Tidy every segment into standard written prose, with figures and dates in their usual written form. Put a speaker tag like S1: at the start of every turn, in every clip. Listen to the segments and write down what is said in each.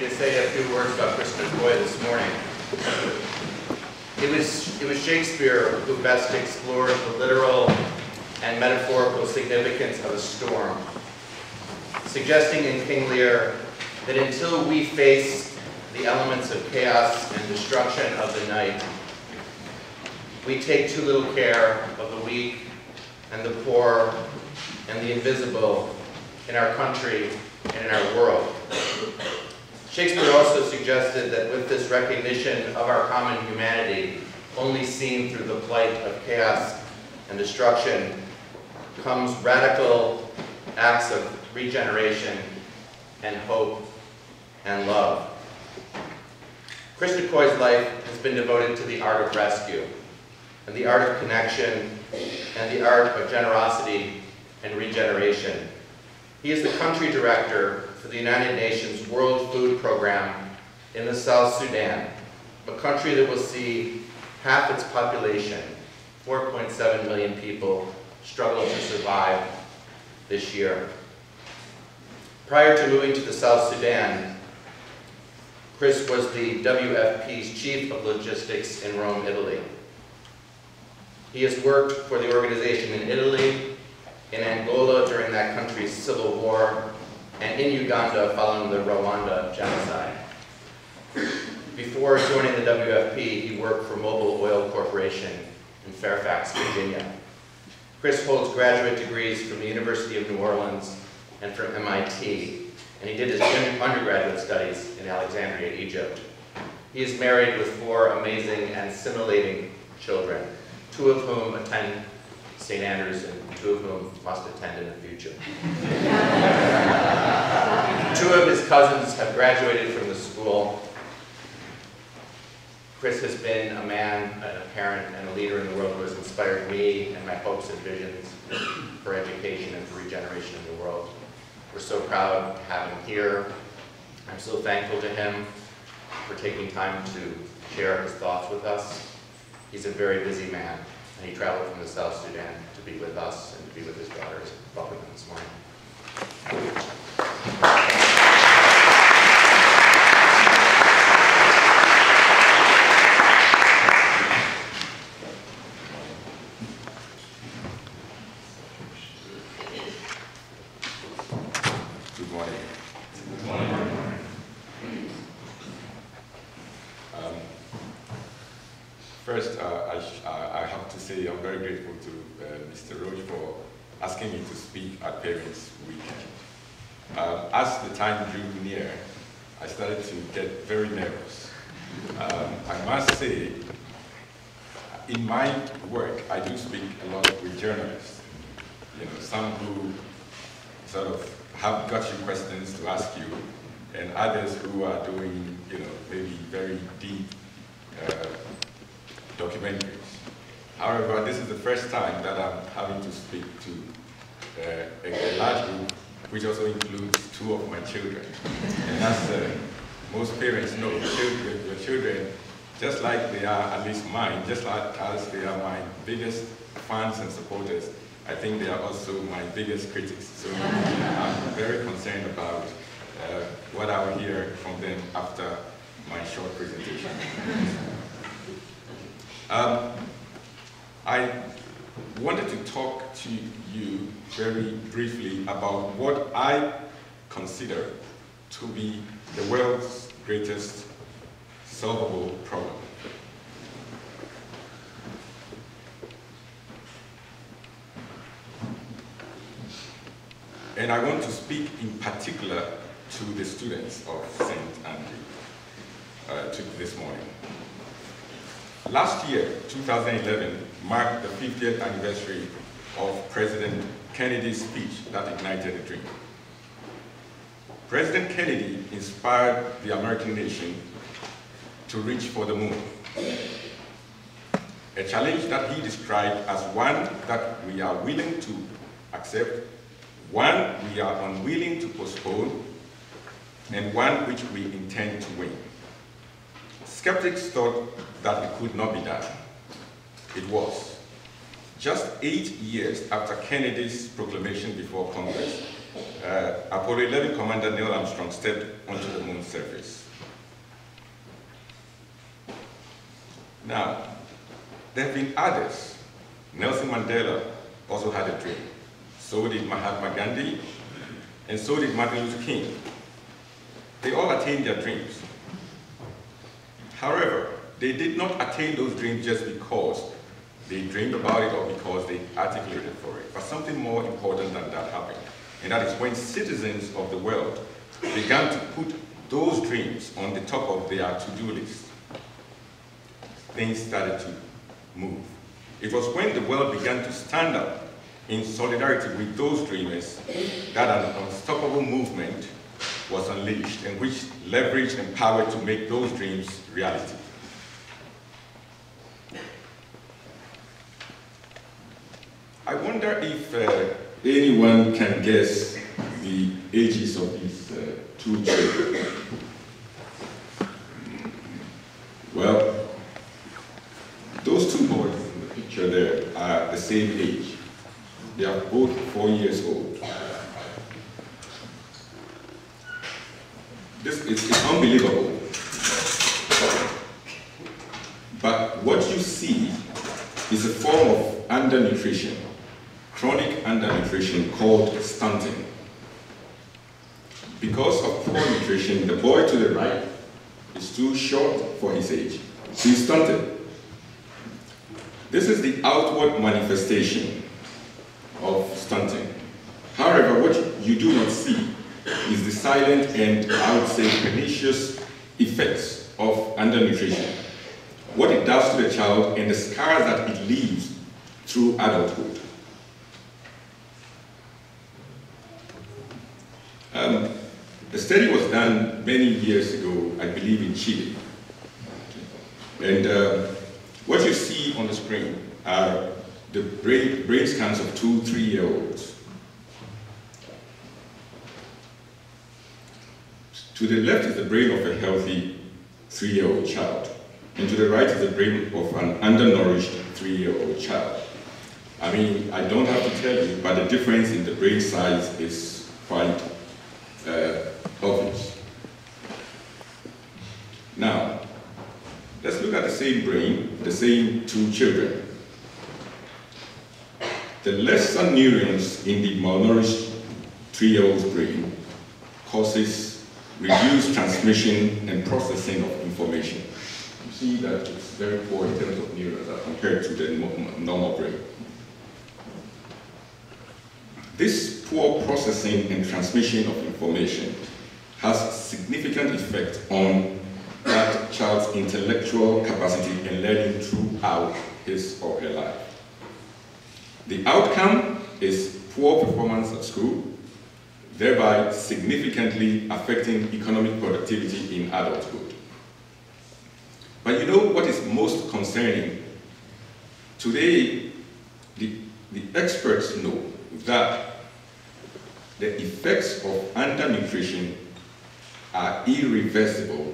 S1: to say a few words about Chris Nikoi this morning. It was Shakespeare who best explored the literal and metaphorical significance of a storm, suggesting in King Lear that until we face the elements of chaos and destruction of the night, we take too little care of the weak and the poor and the invisible in our country and in our world. Shakespeare also suggested that with this recognition of our common humanity, only seen through the plight of chaos and destruction, comes radical acts of regeneration and hope and love. Chris Nikoi's life has been devoted to the art of rescue, and the art of connection, and the art of generosity and regeneration. He is the country director for the United Nations World Food Program in the South Sudan, a country that will see half its population, 4.7 million people, struggle to survive this year. Prior to moving to the South Sudan, Chris was the WFP's Chief of Logistics in Rome, Italy. He has worked for the organization in Italy, in Angola during that country's civil war, and in Uganda following the Rwanda genocide. Before joining the WFP, he worked for Mobil Oil Corporation in Fairfax, Virginia. Chris holds graduate degrees from the University of New Orleans and from MIT, and he did his undergraduate studies in Alexandria, Egypt. He is married with 4 amazing and scintillating children, 2 of whom attend St. Andrews and 2 of whom must attend in the future. 2 of his cousins have graduated from the school. Chris has been a man, a parent, and a leader in the world who has inspired me and my hopes and visions for education and for regeneration in the world. We're so proud to have him here. I'm so thankful to him for taking time to share his thoughts with us. He's a very busy man, and he traveled from the South Sudan to be with us and to be with his daughters. Welcome him this morning.
S2: Good morning. Good morning. First, I have to say I'm very grateful to Mr. Roach for asking me to speak at Parents' Weekend. As the time drew near, I started to get very nervous. I must say, in my work, I do speak a lot with journalists. You know, some who sort of have gotcha questions to ask you, and others who are doing, you know, maybe very deep documentaries. However, this is the first time that I'm having to speak to a large group, which also includes 2 of my children. And as most parents know, your children, just like they are, at least mine, just like as they are my biggest fans and supporters, I think they are also my biggest critics. So I'm very concerned about what I will hear from them after my short presentation. I wanted to talk to you very briefly about what I consider to be the world's greatest solvable problem. And I want to speak in particular to the students of St. Andrew this morning. Last year, 2011, marked the 50th anniversary of President Kennedy's speech that ignited a dream. President Kennedy inspired the American nation to reach for the moon, a challenge that he described as one that we are willing to accept, one we are unwilling to postpone, and one which we intend to win. Skeptics thought that it could not be done. It was. Just 8 years after Kennedy's proclamation before Congress, Apollo 11 Commander Neil Armstrong stepped onto the moon's surface. Now, there have been others. Nelson Mandela also had a dream. So did Mahatma Gandhi, and so did Martin Luther King. They all attained their dreams. However, they did not attain those dreams just because they dreamed about it or because they articulated for it. But something more important than that happened. And that is when citizens of the world began to put those dreams on the top of their to-do list, things started to move. It was when the world began to stand up in solidarity with those dreamers that an unstoppable movement was unleashed, and which leveraged and power to make those dreams reality. I wonder if anyone can guess the ages of these two children. Well, those two boys in the picture there are the same age. They are both 4 years old. This is unbelievable. But what you see is a form of undernutrition, chronic undernutrition called stunting. Because of poor nutrition, the boy to the right is too short for his age. So he's stunted. This is the outward manifestation of stunting. However, what you do not see is the silent and, I would say, pernicious effects of undernutrition. What it does to the child and the scars that it leaves through adulthood. A study was done many years ago, I believe in Chile. And what you see on the screen are the brain scans of 2- 3-year-olds. To the left is the brain of a healthy 3-year-old child, and to the right is the brain of an undernourished 3-year-old child. I mean, I don't have to tell you, but the difference in the brain size is quite obvious. Now, let's look at the same brain, the same two children. The lesser neurons in the malnourished 3-year-old's brain causes reduced transmission and processing of information. You see that it's very poor in terms of neurons as compared to the normal brain. This poor processing and transmission of information has significant effect on that child's intellectual capacity and learning throughout his or her life. The outcome is poor performance at school, thereby significantly affecting economic productivity in adulthood. But you know what is most concerning? Today, the experts know that the effects of undernutrition are irreversible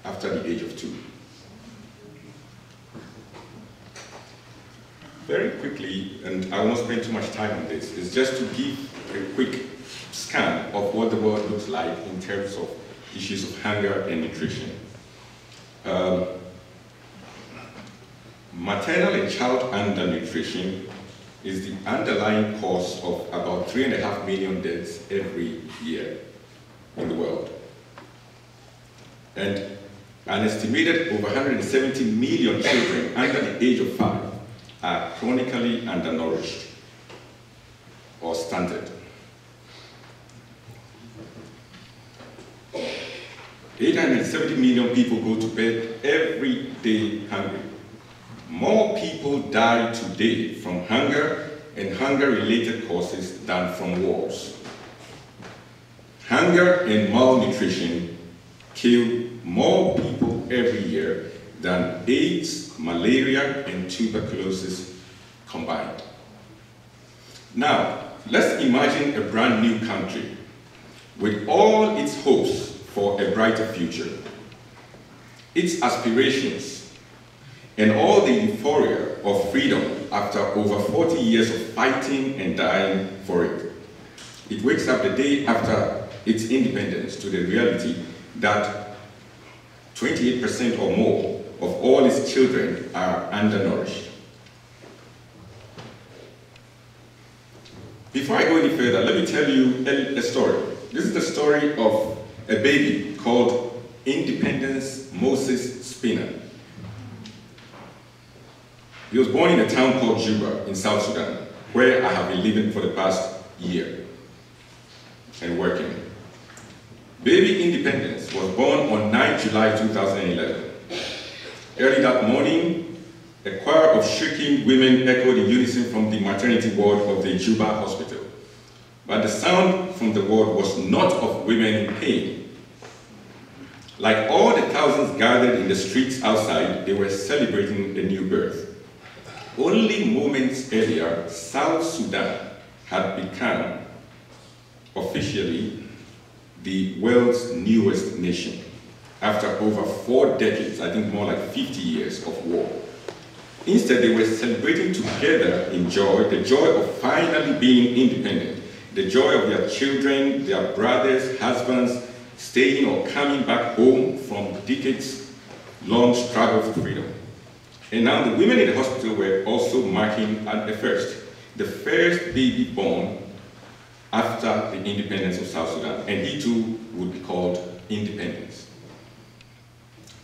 S2: after the age of 2. Very quickly, and I won't spend too much time on this, is just to give a quick scan of what the world looks like in terms of issues of hunger and nutrition. Maternal and child undernutrition is the underlying cause of about 3.5 million deaths every year in the world. And an estimated over 170 million children under the age of 5 are chronically undernourished or stunted. 870 million people go to bed every day hungry. More people die today from hunger and hunger-related causes than from wars. Hunger and malnutrition kill more people every year than AIDS, malaria, and tuberculosis combined. Now, let's imagine a brand new country with all its hopes for a brighter future, its aspirations, and all the euphoria of freedom after over 40 years of fighting and dying for it. It wakes up the day after its independence to the reality that 28% or more of all its children are undernourished. Before I go any further, let me tell you a story. This is the story of a baby called Independence Moses Spinner. He was born in a town called Juba in South Sudan, where I have been living for the past year and working. Baby Independence was born on 9 July 2011. Early that morning, a choir of shrieking women echoed in unison from the maternity ward of the Juba hospital. But the sound from the ward was not of women in pain. Like all the thousands gathered in the streets outside, they were celebrating a new birth. Only moments earlier, South Sudan had become officially the world's newest nation after over 4 decades, I think more like 50 years of war. Instead, they were celebrating together in joy, the joy of finally being independent, the joy of their children, their brothers, husbands, staying or coming back home from decades-long struggle for freedom. And now the women in the hospital were also marking the first baby born after the independence of South Sudan, and he too would be called Independence.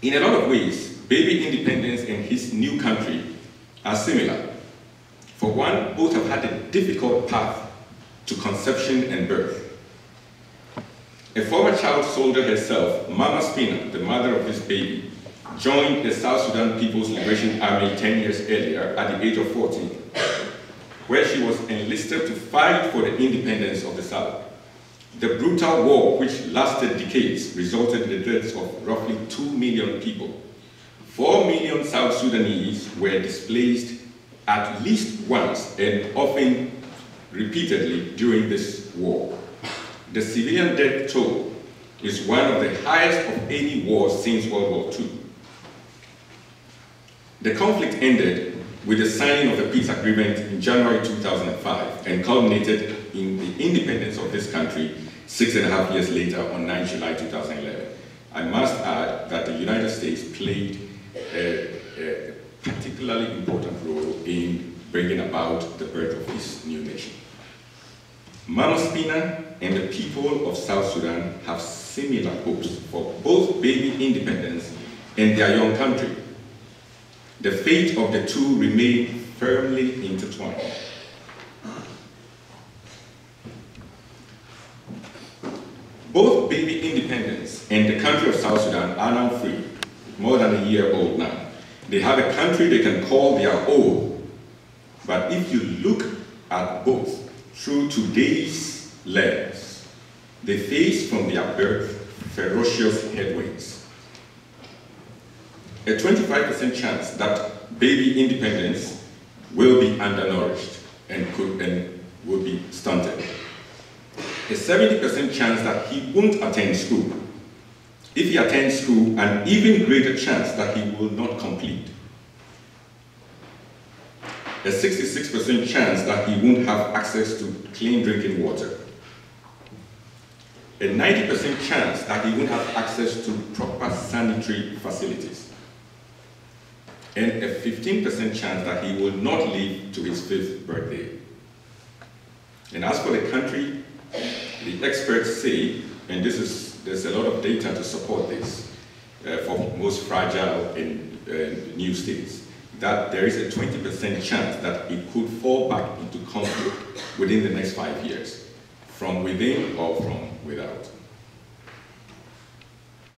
S2: In a lot of ways, baby Independence and his new country are similar. For one, both have had a difficult path to conception and birth. A former child soldier herself, Mama Spinner, the mother of this baby, joined the South Sudan People's Liberation Army 10 years earlier at the age of 14, where she was enlisted to fight for the independence of the South. The brutal war, which lasted decades, resulted in the deaths of roughly 2 million people. 4 million South Sudanese were displaced at least once and often repeatedly during this war. The civilian death toll is one of the highest of any war since World War II. The conflict ended with the signing of the peace agreement in January 2005 and culminated in the independence of this country 6.5 years later on 9 July 2011. I must add that the United States played a particularly important role in bringing about the birth of this new nation. Mama Spinner and the people of South Sudan have similar hopes for both baby independence and their young country. The fate of the two remain firmly intertwined. Both baby independence and the country of South Sudan are now free, more than a year old now. They have a country they can call their own. But if you look at both through today's lens, they face from their birth ferocious headwinds. A 25% chance that baby independence will be undernourished and will be stunted. A 70% chance that he won't attend school. If he attends school, an even greater chance that he will not complete. A 66% chance that he won't have access to clean drinking water. A 90% chance that he won't have access to proper sanitary facilities. And a 15% chance that he will not live to his 5th birthday. And as for the country, the experts say, and there's a lot of data to support this, for most fragile and new states, that there is a 20% chance that it could fall back into conflict within the next 5 years, from within or from without.